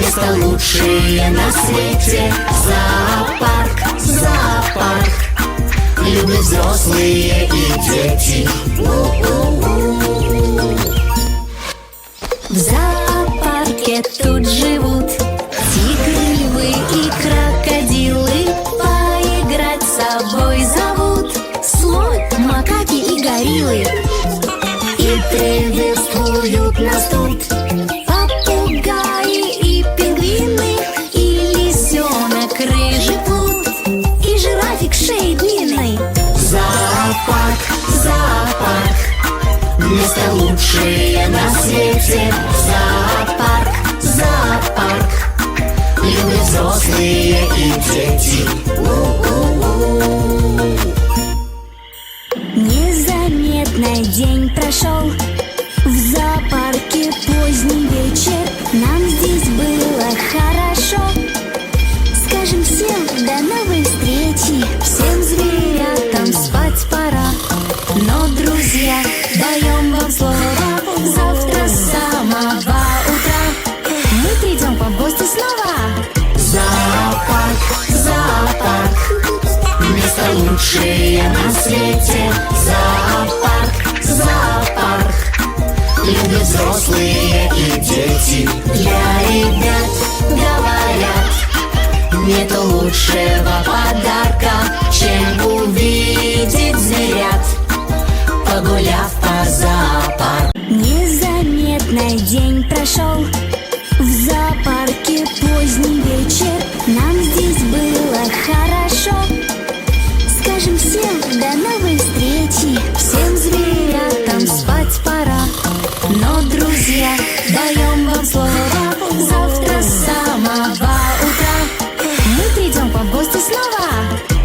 Место лучшее на свете. Зоопарк, зоопарк. Любят взрослые и дети. В зоопарке тут живут тигры, львы и крокодилы. Поиграть с собой зовут слон, макаки и гориллы. И приветствуют нас тут попугаи и пингвины, и лисенок рыжий плут, и жирафик шеей длинной. Зоопарк, зоопарк. Место лучшее на свете. Зоопарк, зоопарк. Любят взрослые и дети. Незаметно день прошел. В зоопарке поздний вечер. Нам здесь было хорошо. Скажем всем до новой встречи. Всем зверятам спать пора. Но, друзья, даем вам слово. Завтра с самого утра мы придем к вам в гости снова. Зоопарк, зоопарк. Место лучшее на свете. Зоопарк, зоопарк. Любят взрослые и дети. Для ребят говорят, нету лучшего подарка, чем увидеть зверят, погуляв по зоопарку. Незаметно день прошел. В зоопарке поздний вечер. Нам здесь было хорошо. Скажем всем до новой встречи. Всем зверятам спать пора. Но, друзья, даем вам слово. Завтра с самого утра мы придем к вам в гости снова.